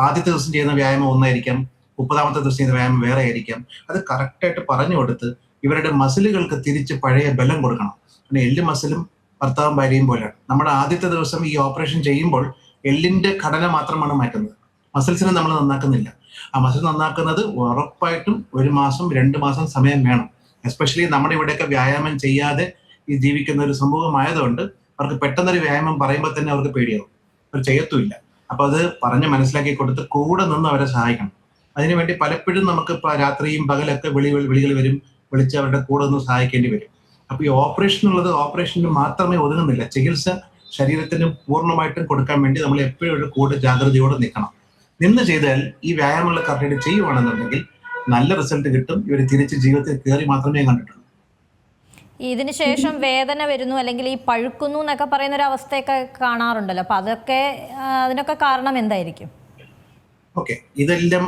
B: ആദ്യത്തെ ദിവസം ചെയ്യുന്ന വ്യായാമം ഒന്നായിരിക്കാം, 30ാമത്തെ ദിവസം ചെയ്യുന്ന വ്യായാമം വേറെ ആയിരിക്കാം, അത് കറക്റ്റായിട്ട് പറഞ്ഞു കൊടുത്ത് ഇവരുടെ മസിലുകൾക്ക് തിരിച്ച് പഴയ ബലം കൊടുക്കണം. പിന്നെ എല്ല് മസിലും ഭർത്താവും ഭാര്യയും പോലെയാണ്. നമ്മുടെ ആദ്യത്തെ ദിവസം ഈ ഓപ്പറേഷൻ ചെയ്യുമ്പോൾ എല്ലിന്റെ ഘടന മാത്രമാണ് മാറ്റുന്നത്, മസിൽസിനെ നമ്മൾ നന്നാക്കുന്നില്ല. ആ മസിൽ നന്നാക്കുന്നത് ഉറപ്പായിട്ടും 1 മാസം 2 മാസം സമയം വേണം. എസ്പെഷ്യലി നമ്മുടെ ഇവിടെയൊക്കെ വ്യായാമം ചെയ്യാതെ ഈ ജീവിക്കുന്ന ഒരു സമൂഹമായതുകൊണ്ട് അവർക്ക് പെട്ടെന്നൊരു വ്യായാമം പറയുമ്പോൾ തന്നെ അവർക്ക് പേടിയാവും, അവർ ചെയ്യത്തുമില്ല. അപ്പൊ അത് പറഞ്ഞ് മനസ്സിലാക്കി കൊടുത്ത് കൂടെ നിന്ന് അവരെ സഹായിക്കണം. അതിനുവേണ്ടി പലപ്പോഴും നമുക്ക് രാത്രിയും പകലൊക്കെ വിളികൾ വരും, വിളിച്ച് അവരുടെ കൂടെ ഒന്ന് സഹായിക്കേണ്ടി വരും. അപ്പൊ ഈ ഓപ്പറേഷൻ ഉള്ളത് ഓപ്പറേഷന് മാത്രമേ ഒതുങ്ങുന്നില്ല, ചികിത്സ ശരീരത്തിന് പൂർണ്ണമായിട്ടും കൊടുക്കാൻ വേണ്ടി നമ്മൾ എപ്പോഴും കൂടെ ജാഗ്രതയോടെ നിന്ന് ചെയ്താൽ, ഈ വ്യായാമങ്ങൾ കറക്റ്റായിട്ട് ചെയ്യുവാണെന്നുണ്ടെങ്കിൽ നല്ല റിസൾട്ട് കിട്ടും. ഇവർ തിരിച്ച് ജീവിതത്തിൽ കയറി മാത്രമേ കണ്ടിട്ടുള്ളൂ.
A: ഇതിന് ശേഷം വേദന വരുന്നു അല്ലെങ്കിൽ ഈ പഴുക്കുന്നു എന്നൊക്കെ പറയുന്ന ഒരു അവസ്ഥയൊക്കെ കാണാറുണ്ടല്ലോ, അപ്പൊ അതൊക്കെ അതിനൊക്കെ കാരണം എന്തായിരിക്കും?
B: ഓക്കെ, ഇതെല്ലാം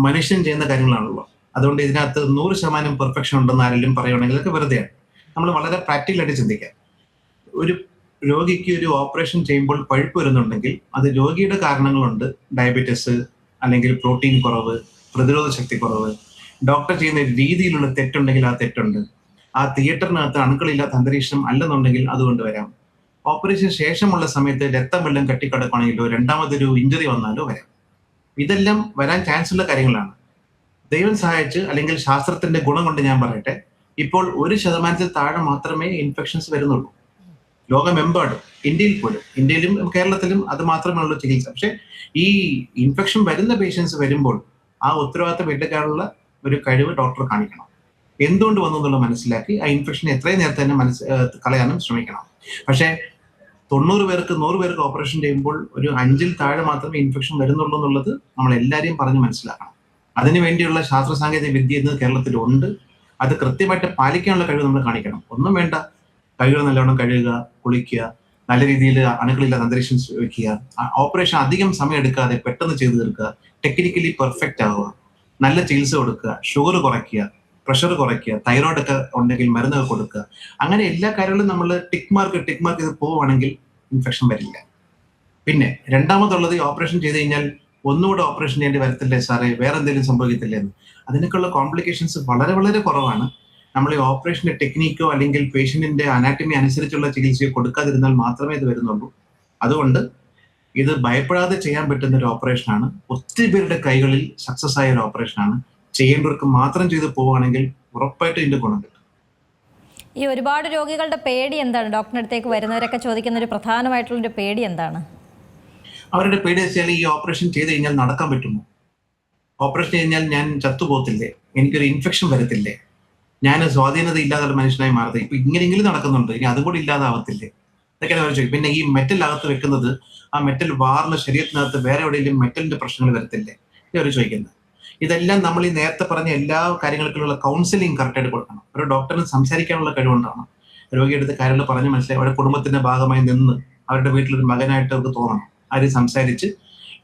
B: മനുഷ്യൻ ചെയ്യുന്ന കാര്യങ്ങളാണല്ലോ. അതുകൊണ്ട് ഇതിനകത്ത് 100% പെർഫെക്ഷൻ ഉണ്ടെന്ന് ആരെങ്കിലും പറയുകയാണെങ്കിൽ അതൊക്കെ വെറുതെയാണ്. നമ്മൾ വളരെ പ്രാക്ടിക്കലായിട്ട് ചിന്തിക്കാം. ഒരു രോഗിക്ക് ഒരു ഓപ്പറേഷൻ ചെയ്യുമ്പോൾ പഴുപ്പ് വരുന്നുണ്ടെങ്കിൽ അത് രോഗിയുടെ കാരണങ്ങളുണ്ട്. ഡയബറ്റിസ്, അല്ലെങ്കിൽ പ്രോട്ടീൻ കുറവ്, പ്രതിരോധ ശക്തി കുറവ്, ഡോക്ടർ ചെയ്യുന്ന രീതിയിലുള്ള തെറ്റുണ്ടെങ്കിൽ ആ തെറ്റുണ്ട്, ആ തിയേറ്ററിനകത്ത് അണുക്കളില്ലാത്ത അന്തരീക്ഷം അല്ലെന്നുണ്ടെങ്കിൽ അതുകൊണ്ട് വരാം. ഓപ്പറേഷൻ ശേഷമുള്ള സമയത്ത് രക്തം വെള്ളം കെട്ടിക്കിടക്കുകയാണെങ്കിലോ രണ്ടാമതൊരു ഇഞ്ചുറി വന്നാലോ വരാം. ഇതെല്ലാം വരാൻ ചാൻസ് ഉള്ള കാര്യങ്ങളാണ്. ദൈവം സഹായിച്ച് അല്ലെങ്കിൽ ശാസ്ത്രത്തിന്റെ ഗുണം കൊണ്ട് ഞാൻ പറയട്ടെ, ഇപ്പോൾ 1% താഴെ മാത്രമേ ഇൻഫെക്ഷൻസ് വരുന്നുള്ളൂ ലോകമെമ്പാടും. ഇന്ത്യയിലും കേരളത്തിലും അത് മാത്രമേ ഉള്ളൂ ചികിത്സ. പക്ഷെ ഈ ഇൻഫെക്ഷൻ വരുന്ന പേഷ്യൻസ് വരുമ്പോൾ ആ ഉത്തരവാദിത്തം എടുക്കാനുള്ള ഒരു കഴിവ് ഡോക്ടർ കാണിക്കണം. എന്തുകൊണ്ട് വന്നു എന്നുള്ളത് മനസ്സിലാക്കി ആ ഇൻഫെക്ഷൻ എത്രയും നേരത്തെ തന്നെ കളയാനും ശ്രമിക്കണം. പക്ഷേ 90 പേർക്ക് 100 പേർക്ക് ഓപ്പറേഷൻ ചെയ്യുമ്പോൾ ഒരു 5-ൽ താഴെ മാത്രമേ ഇൻഫെക്ഷൻ വരുന്നുള്ളൂ എന്നുള്ളത് നമ്മൾ എല്ലാവരെയും പറഞ്ഞ് മനസ്സിലാക്കണം. അതിനുവേണ്ടിയുള്ള ശാസ്ത്ര സാങ്കേതിക വിദ്യ ഇന്ന് കേരളത്തിലുണ്ട്. അത് കൃത്യമായിട്ട് പാലിക്കാനുള്ള കഴിവ് നമ്മൾ കാണിക്കണം. ഒന്നും വേണ്ട, കൈകൾ നല്ലവണ്ണം കഴുകുക, കുളിക്കുക, നല്ല രീതിയിൽ അണുക്കളില്ലാത്ത അന്തരീക്ഷം വെക്കുക, ഓപ്പറേഷൻ അധികം സമയം എടുക്കാതെ പെട്ടെന്ന് ചെയ്തു തീർക്കുക, ടെക്നിക്കലി പെർഫെക്റ്റ് ആവുക, നല്ല ചികിത്സ കൊടുക്കുക, ഷുഗർ കുറയ്ക്കുക, പ്രഷർ കുറയ്ക്കുക, തൈറോയ്ഡ് ഒക്കെ ഉണ്ടെങ്കിൽ മരുന്നൊക്കെ കൊടുക്കുക. അങ്ങനെ എല്ലാ കാര്യങ്ങളും നമ്മൾ ടിക്ക് മാർക്ക് ചെയ്ത് പോവുകയാണെങ്കിൽ ഇൻഫെക്ഷൻ വരില്ല. പിന്നെ രണ്ടാമതുള്ളത്, ഈ ഓപ്പറേഷൻ ചെയ്ത് കഴിഞ്ഞാൽ ഒന്നുകൂടെ ഓപ്പറേഷൻ ചെയ്യേണ്ടി വരത്തില്ലേ സാറേ, വേറെ എന്തെങ്കിലും സംഭവിക്കത്തില്ലേ എന്ന്. അതിനൊക്കെയുള്ള കോംപ്ലിക്കേഷൻസ് വളരെ വളരെ കുറവാണ്. നമ്മൾ ഈ ഓപ്പറേഷന്റെ ടെക്നിക്കോ അല്ലെങ്കിൽ പേഷ്യന്റിന്റെ അനാറ്റമി അനുസരിച്ചുള്ള ചികിത്സയോ കൊടുക്കാതിരുന്നാൽ മാത്രമേ ഇത് വരുന്നുള്ളൂ. അതുകൊണ്ട് ഇത് ഭയപ്പെടാതെ ചെയ്യാൻ പറ്റുന്ന ഒരു ഓപ്പറേഷനാണ്. ഒത്തിരി പേരുടെ കൈകളിൽ സക്സസ് ആയ ഒരു ഓപ്പറേഷനാണ്. ചെയ്യേണ്ടവർക്ക് മാത്രം ചെയ്ത് പോവുകയാണെങ്കിൽ ഉറപ്പായിട്ടും ഇതിന്റെ ഗുണം കിട്ടും.
A: ഈ ഒരുപാട് രോഗികളുടെ പേടി എന്താണ്? ഡോക്ടറിന്റെ അടുത്തേക്ക് വരുന്നവരൊക്കെ ചോദിക്കുന്ന ഒരു പ്രധാനമായിട്ടുള്ളൊരു പേടി എന്താണ്?
B: അവരുടെ പേടി വെച്ചാൽ ഈ ഓപ്പറേഷൻ ചെയ്ത് കഴിഞ്ഞാൽ നടക്കാൻ പറ്റുമോ, ഓപ്പറേഷൻ കഴിഞ്ഞാൽ ഞാൻ ചത്തുപോകത്തില്ലേ, എനിക്കൊരു ഇൻഫെക്ഷൻ വരത്തില്ലേ, ഞാൻ സ്വാധീനത ഇല്ലാതെ മനുഷ്യനായി മാറത്തെ, ഇപ്പൊ ഇങ്ങനെയെങ്കിലും നടക്കുന്നുണ്ട്, ഇനി അതും കൂടി ഇല്ലാതാവത്തില്ലേ, ഇതൊക്കെയാണ് അവർ ചോദിക്കും. പിന്നെ ഈ മെറ്റൽ അകത്ത് വെക്കുന്നത്, ആ മെറ്റൽ വാർന്ന ശരീരത്തിനകത്ത് വേറെ എവിടെയെങ്കിലും മെറ്റലിന്റെ പ്രശ്നങ്ങൾ വരത്തില്ലേ, ഇവർ ചോദിക്കുന്നത്. ഇതെല്ലാം നമ്മൾ ഈ നേരത്തെ പറഞ്ഞ എല്ലാ കാര്യങ്ങൾക്കുള്ള കൗൺസിലിംഗ് കറക്റ്റായിട്ട് കൊടുക്കണം. ഒരു ഡോക്ടറിന് സംസാരിക്കാനുള്ള കഴിവുണ്ടാണ്. രോഗിയെടുത്ത് കാര്യങ്ങൾ പറഞ്ഞ് മനസ്സിലായി അവരുടെ കുടുംബത്തിന്റെ ഭാഗമായി നിന്ന് അവരുടെ വീട്ടിലൊരു മകനായിട്ട് അവർക്ക് തോന്നണം. ആര് സംസാരിച്ച്,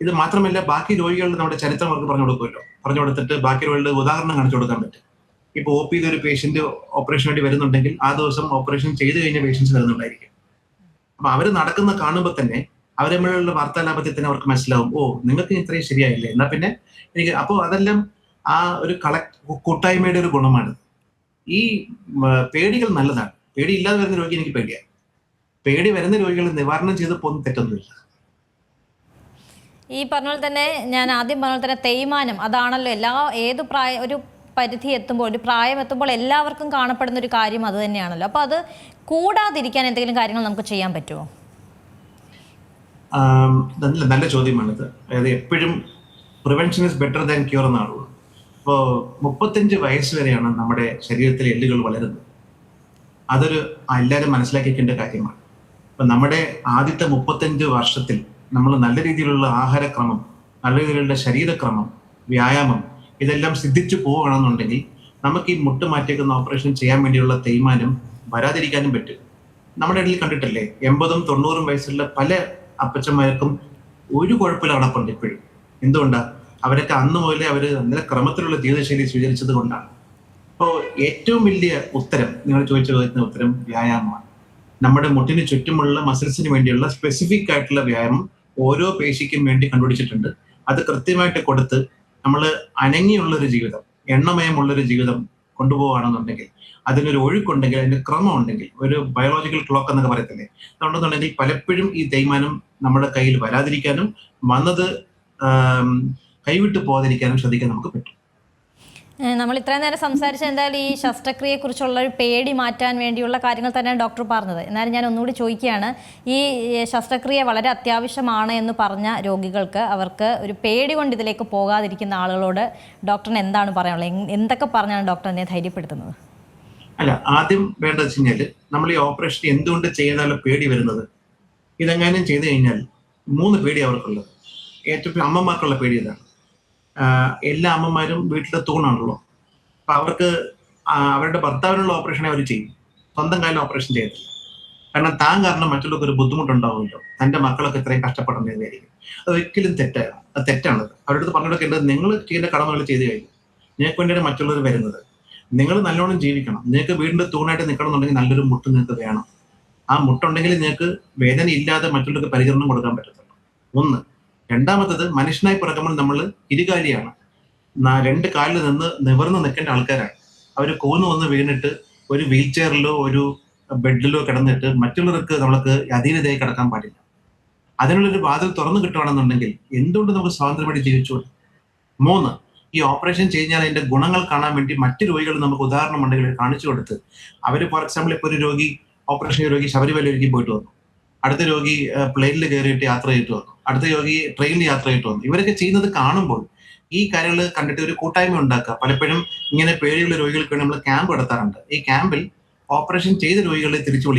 B: ഇത് മാത്രമല്ല ബാക്കി രോഗികളുടെ നമ്മുടെ ചരിത്രം അവർക്ക് പറഞ്ഞു കൊടുക്കുമല്ലോ. പറഞ്ഞു കൊടുത്തിട്ട് ബാക്കി രോഗികളുടെ ഉദാഹരണം കാണിച്ചു കൊടുക്കാൻ പറ്റും. ഇപ്പൊ OP ചെയ്ത ഒരു പേഷ്യന്റ് ഓപ്പറേഷൻ വേണ്ടി വരുന്നുണ്ടെങ്കിൽ ആ ദിവസം ഓപ്പറേഷൻ ചെയ്ത് കഴിഞ്ഞ പേഷ്യൻസ് വരുന്നുണ്ടായിരിക്കും. അപ്പൊ അവര് നടക്കുന്ന കാണുമ്പോൾ തന്നെ അവരെ തമ്മിലുള്ള വാർത്താലാപത്തിൽ തന്നെ അവർക്ക് മനസ്സിലാവും, ഓ നിങ്ങൾക്ക് ഇത്രയും ശരിയായില്ലേ, എന്നാ പിന്നെ എനിക്ക്. അപ്പോൾ അതെല്ലാം ആ ഒരു കൂട്ടായ്മയുടെ ഒരു ഗുണമാണ്. ഈ പേടികൾ നല്ലതാണ്. പേടി ഇല്ലാതെ വരുന്ന രോഗി എനിക്ക് പേടിയാണ്. പേടി വരുന്ന രോഗികൾ നിവാരണം ചെയ്ത് പോകുന്ന തെറ്റൊന്നുമില്ല.
A: ഈ പറഞ്ഞ പോലെ തന്നെ, ഞാൻ ആദ്യം പറഞ്ഞ പോലെ തന്നെ തേയ്മാനം അതാണല്ലോ ഏത് ഒരു പരിധി എത്തുമ്പോൾ, ഒരു പ്രായം എത്തുമ്പോൾ എല്ലാവർക്കും കാണപ്പെടുന്ന ഒരു കാര്യം അത് തന്നെയാണല്ലോ. അപ്പോൾ അത് കൂടാതിരിക്കാൻ എന്തെങ്കിലും കാര്യങ്ങൾ നമുക്ക് ചെയ്യാൻ പറ്റുമോ?
B: നല്ല ചോദ്യമാണിത്. അതായത് എപ്പോഴും prevention is better than cure എന്നാണുള്ളത്. ഇപ്പോൾ 35 വയസ്സ് വരെയാണ് നമ്മുടെ ശരീരത്തിലെ എല്ലുകൾ വളരുന്നത്. അതൊരു എല്ലാവരും മനസ്സിലാക്കിക്കേണ്ട കാര്യമാണ്. ഇപ്പം നമ്മുടെ ആദ്യത്തെ 35 വർഷത്തിൽ നമ്മൾ നല്ല രീതിയിലുള്ള ആഹാരക്രമം, നല്ല രീതിയിലുള്ള ശരീരക്രമം, വ്യായാമം ഇതെല്ലാം സിദ്ധിച്ചു പോവുകയാണെന്നുണ്ടെങ്കിൽ നമുക്ക് ഈ മുട്ട് മാറ്റിയേക്കുന്ന ഓപ്പറേഷൻ ചെയ്യാൻ വേണ്ടിയുള്ള തേയ്മാനം വരാതിരിക്കാനും പറ്റും. നമ്മുടെ ഇടയിൽ കണ്ടിട്ടില്ലേ, 80-ഉം 90-ഉം വയസ്സുള്ള പല അപ്പച്ചന്മാർക്കും ഒരു കുഴപ്പമില്ല നടപ്പുണ്ട് ഇപ്പോഴും. എന്തുകൊണ്ടാണ്? അവരൊക്കെ അന്ന് മുതലേ അവർ നല്ല ക്രമത്തിലുള്ള ജീവിതശൈലി സ്വീകരിച്ചത് കൊണ്ടാണ്. അപ്പോൾ ഏറ്റവും വലിയ ഉത്തരം, നിങ്ങൾ ചോദിച്ച ഉത്തരം വ്യായാമമാണ്. നമ്മുടെ മുട്ടിന് ചുറ്റുമുള്ള മസിൽസിന് വേണ്ടിയുള്ള സ്പെസിഫിക് ആയിട്ടുള്ള വ്യായാമം ഓരോ പേശിക്കും വേണ്ടി കണ്ടുപിടിച്ചിട്ടുണ്ട്. അത് കൃത്യമായിട്ട് കൊടുത്ത് നമ്മൾ അനങ്ങിയുള്ളൊരു ജീവിതം, എണ്ണമയമുള്ളൊരു ജീവിതം കൊണ്ടുപോവുകയാണെന്നുണ്ടെങ്കിൽ, അതിനൊരു ഒഴുക്കുണ്ടെങ്കിൽ, അതിന്റെ ക്രമം ഉണ്ടെങ്കിൽ, ഒരു ബയോളജിക്കൽ ക്ലോക്ക് എന്നൊക്കെ പറയത്തില്ലേ, അതുകൊണ്ടെന്നുണ്ടെങ്കിൽ പലപ്പോഴും ഈ തേയ്മാനം നമ്മുടെ കയ്യിൽ വരാതിരിക്കാനും വന്നത് കൈവിട്ട് പോകാതിരിക്കാനും ശ്രദ്ധിക്കാൻ നമുക്ക് പറ്റും.
A: നമ്മൾ ഇത്രയും നേരം സംസാരിച്ച എന്തായാലും ഈ ശസ്ത്രക്രിയയെക്കുറിച്ചുള്ള ഒരു പേടി മാറ്റാൻ വേണ്ടിയുള്ള കാര്യങ്ങൾ തന്നെയാണ് ഡോക്ടർ പറഞ്ഞത്. എന്നാലും ഞാൻ ഒന്നുകൂടി ചോദിക്കുകയാണ്, ഈ ശസ്ത്രക്രിയ വളരെ അത്യാവശ്യമാണ് എന്ന് പറഞ്ഞ രോഗികൾക്ക്, അവർക്ക് ഒരു പേടി കൊണ്ട് ഇതിലേക്ക് പോകാതിരിക്കുന്ന ആളുകളോട് ഡോക്ടറിന് എന്താണ് പറയാനുള്ളത്? എന്തൊക്കെ പറഞ്ഞാണ് ഡോക്ടർ എന്നെ ധൈര്യപ്പെടുത്തുന്നത്?
B: അല്ല, ആദ്യം വേണ്ടത് വെച്ച് കഴിഞ്ഞാൽ നമ്മൾ ഈ ഓപ്പറേഷൻ എന്തുകൊണ്ട് ചെയ്യാനുള്ള പേടി വരുന്നത്, ഇതെങ്ങാനും ചെയ്തു കഴിഞ്ഞാൽ 3 പേടി അവർക്കുള്ളത്. ഏറ്റവും അമ്മമാർക്കുള്ള പേടി ഇതാണ്. എല്ലാ അമ്മമാരും വീട്ടിലെ തൂണാണല്ലോ. അപ്പൊ അവർക്ക് അവരുടെ ഭർത്താവിനുള്ള ഓപ്പറേഷനെ അവർ ചെയ്യും. സ്വന്തം കാലിൽ ഓപ്പറേഷൻ ചെയ്തില്ല. കാരണം താൻ കാരണം മറ്റുള്ളവർക്ക് ഒരു ബുദ്ധിമുട്ടുണ്ടാവുമല്ലോ, തന്റെ മക്കളൊക്കെ ഇത്രയും കഷ്ടപ്പെടേണ്ടതായിരിക്കും. അത് ഒരിക്കലും തെറ്റാണ്. അവരുടെ അടുത്ത് പറഞ്ഞു കൊടുക്കേണ്ടത്, നിങ്ങൾ ചെയ്യേണ്ട കടമകൾ ചെയ്ത് കഴിഞ്ഞു, നിങ്ങൾക്ക് വേണ്ടിയാണ് മറ്റുള്ളവർ വരുന്നത്. നിങ്ങൾ നല്ലോണം ജീവിക്കണം. നിങ്ങൾക്ക് വീടിന്റെ തൂണായിട്ട് നിൽക്കണം എന്നുണ്ടെങ്കിൽ നല്ലൊരു മുട്ട് നിങ്ങൾക്ക് വേണം. ആ മുട്ടുണ്ടെങ്കിൽ നിങ്ങൾക്ക് വേദന ഇല്ലാതെ മറ്റുള്ളവർക്ക് പരിചരണം കൊടുക്കാൻ പറ്റത്തുള്ളൂ. ഒന്ന്. രണ്ടാമത്തത്, മനുഷ്യനായി പിറക്കുമ്പോൾ നമ്മൾ ഇരുകാലിയാണ്. രണ്ട് കാലിൽ നിന്ന് നിവർന്ന് നിൽക്കേണ്ട ആൾക്കാരാണ്. അവർ കോന്ന് വന്ന് വീണിട്ട് ഒരു വീൽ ചെയറിലോ ഒരു ബെഡിലോ കിടന്നിട്ട് മറ്റുള്ളവർക്ക് നമ്മൾക്ക് അധീനതയായി കിടക്കാൻ പാടില്ല. അതിനുള്ളൊരു വാതിൽ തുറന്നു കിട്ടുകയാണെന്നുണ്ടെങ്കിൽ എന്തുകൊണ്ട് നമുക്ക് സ്വാതന്ത്ര്യമായിട്ട് ജീവിച്ചുകൂടെ? 3. ഈ ഓപ്പറേഷൻ കഴിഞ്ഞാൽ അതിന്റെ ഗുണങ്ങൾ കാണാൻ വേണ്ടി മറ്റു രോഗികൾ നമുക്ക് ഉദാഹരണമുണ്ടെങ്കിൽ കാണിച്ചു കൊടുത്ത്, അവർ ഫോർ എക്സാമ്പിൾ ഇപ്പോൾ ഒരു രോഗി, ഓപ്പറേഷൻ രോഗി ശബരിമലയിലേക്ക് പോയിട്ട് വന്നു, അടുത്ത രോഗി പ്ലെയിനിൽ കയറിയിട്ട് യാത്ര ചെയ്തിട്ട് വന്നു, അടുത്ത രോഗി ട്രെയിനിൽ യാത്ര ചെയ്തിട്ട് വന്നു. ഇവരൊക്കെ ചെയ്യുന്നത് കാണുമ്പോൾ ഈ കാര്യങ്ങൾ കണ്ടിട്ട് ഒരു കൂട്ടായ്മ ഉണ്ടാക്കുക. പലപ്പോഴും ഇങ്ങനെ പേടിയുള്ള രോഗികൾക്ക് വേണ്ടി നമ്മൾ ക്യാമ്പ് നടത്താറുണ്ട്. ഈ ക്യാമ്പിൽ ഓപ്പറേഷൻ ചെയ്ത രോഗികളെ തിരിച്ചു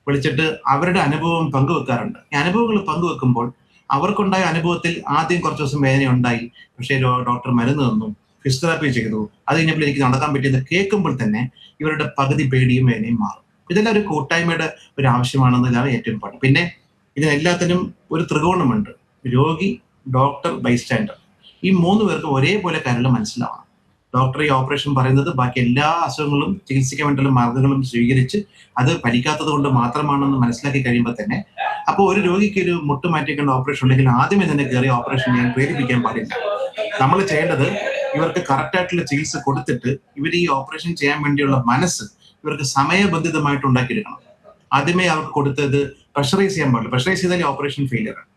B: വിളിച്ചിട്ട് അവരുടെ അനുഭവം പങ്കുവെക്കാറുണ്ട്. ഈ അനുഭവങ്ങൾ പങ്കുവെക്കുമ്പോൾ അവർക്കുണ്ടായ അനുഭവത്തിൽ ആദ്യം കുറച്ച് ദിവസം വേദന ഉണ്ടായി, പക്ഷേ ഡോക്ടർ മരുന്ന് തന്നു, ഫിസിയോതെറാപ്പി ചെയ്തു, അത് കഴിഞ്ഞപ്പോൾ എനിക്ക് നടക്കാൻ പറ്റിയെന്ന് കേൾക്കുമ്പോൾ തന്നെ ഇവരുടെ പകുതി പേടിയും വേദനയും മാറും. ഇതെല്ലാം ഒരു കൂട്ടായ്മയുടെ ഒരു ആവശ്യമാണെന്നതാണ് ഏറ്റവും ഇമ്പോർട്ടൻറ്റ്. പിന്നെ ഇതിനെല്ലാത്തിനും ഒരു ത്രികോണമുണ്ട്: രോഗി, ഡോക്ടർ, ബൈസ്റ്റാൻഡർ. ഈ 3 പേർക്ക് ഒരേപോലെ കാര്യങ്ങൾ മനസ്സിലാവണം. ഡോക്ടർ ഈ ഓപ്പറേഷൻ പറയുന്നത് ബാക്കി എല്ലാ അസുഖങ്ങളും ചികിത്സിക്കാൻ വേണ്ടിയുള്ള മാർഗങ്ങളും സ്വീകരിച്ച് അത് ഫലിക്കാത്തത് കൊണ്ട് മാത്രമാണെന്ന് മനസ്സിലാക്കി കഴിയുമ്പോൾ തന്നെ, അപ്പോൾ ഒരു രോഗിക്ക് ഒരു മുട്ട് മാറ്റിക്കേണ്ട ഓപ്പറേഷൻ ഉണ്ടെങ്കിൽ ആദ്യമേ തന്നെ കയറി ഓപ്പറേഷൻ ചെയ്യാൻ പ്രേരിപ്പിക്കാൻ പാടില്ല. നമ്മൾ ചെയ്യേണ്ടത് ഇവർക്ക് കറക്റ്റായിട്ടുള്ള ചികിത്സ കൊടുത്തിട്ട് ഇവർ ഈ ഓപ്പറേഷൻ ചെയ്യാൻ വേണ്ടിയുള്ള മനസ്സ് ഇവർക്ക് സമയബന്ധിതമായിട്ട് ഉണ്ടാക്കിയെടുക്കണം. ആദ്യമേ അവർക്ക് കൊടുത്തത് പ്രഷറൈസ് ചെയ്യാൻ പാടില്ല. പ്രഷറൈസ് ചെയ്താൽ ഓപ്പറേഷൻ ഫെയിലിയർ ആണ്.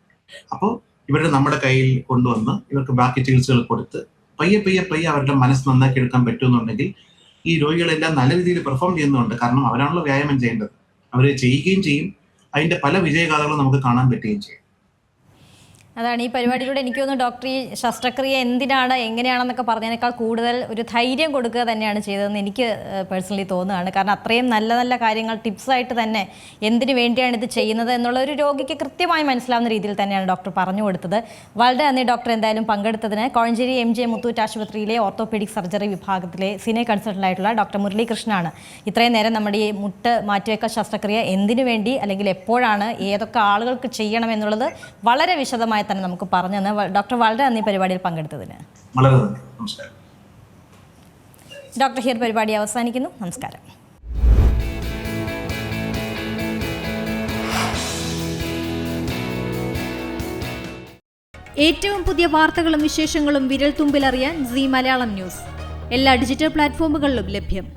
B: അപ്പോൾ ഇവരുടെ നമ്മുടെ കയ്യിൽ കൊണ്ടുവന്ന് ഇവർക്ക് ബാക്കി ചികിത്സകൾ കൊടുത്ത് പയ്യെ അവരുടെ മനസ്സ് നന്നാക്കി എടുക്കാൻ പറ്റുമെന്നുണ്ടെങ്കിൽ ഈ രോഗികളെല്ലാം നല്ല രീതിയിൽ പെർഫോം ചെയ്യുന്നുണ്ട്. കാരണം അവരാണല്ലോ വ്യായാമം ചെയ്യേണ്ടത്. അവർ ചെയ്യുകയും ചെയ്യും. അതിന്റെ പല വിജയഗാഥകളും നമുക്ക് കാണാൻ പറ്റുകയും ചെയ്യും.
A: അതാണ് ഈ പരിപാടിയിലൂടെ എനിക്ക് തോന്നുന്നു ഡോക്ടർ ഈ ശസ്ത്രക്രിയ എന്തിനാണ് എങ്ങനെയാണെന്നൊക്കെ പറഞ്ഞതിനേക്കാൾ കൂടുതൽ ഒരു ധൈര്യം കൊടുക്കുക തന്നെയാണ് ചെയ്തതെന്ന് എനിക്ക് പേഴ്സണലി തോന്നുകയാണ്. കാരണം അത്രയും നല്ല നല്ല കാര്യങ്ങൾ ടിപ്സായിട്ട് തന്നെ എന്തിനു വേണ്ടിയാണ് ഇത് ചെയ്യുന്നത് എന്നുള്ള ഒരു രോഗിക്ക് കൃത്യമായി മനസ്സിലാവുന്ന രീതിയിൽ തന്നെയാണ് ഡോക്ടർ പറഞ്ഞു കൊടുത്തത്. വളരെ നന്ദി ഡോക്ടർ എന്തായാലും പങ്കെടുത്തതിന്. കോഴഞ്ചേരി MJ മുത്തൂറ്റ് ആശുപത്രിയിലെ ഓർത്തോപീഡിക് സർജറി വിഭാഗത്തിലെ സീനിയർ കൺസൾട്ടൻ്റായിട്ടുള്ള ഡോക്ടർ മുരളീകൃഷ്ണനാണ് ഇത്രയും നേരം നമ്മുടെ ഈ മുട്ട് മാറ്റിവെക്കൽ ശസ്ത്രക്രിയ എന്തിനു വേണ്ടി അല്ലെങ്കിൽ എപ്പോഴാണ് ഏതൊക്കെ ആളുകൾക്ക് ചെയ്യണം എന്നുള്ളത് വളരെ വിശദമായി തന്നെ നമുക്ക് പറഞ്ഞു തന്നെ. ഡോക്ടർ വളരെ നന്ദി പരിപാടിയിൽ പങ്കെടുത്തതിന്.
B: വളരെ നന്ദി. നമസ്കാരം.
A: ഡോക്ടർ ഹിയർ പരിപാടി അവസാനിക്കുന്നു. നമസ്കാരം.
C: ഏറ്റവും പുതിയ വാർത്തകളും വിശേഷങ്ങളും വിരൽ തുമ്പിലറിയാൻ സീ മലയാളം ന്യൂസ് എല്ലാ ഡിജിറ്റൽ പ്ലാറ്റ്ഫോമുകളിലും ലഭ്യം.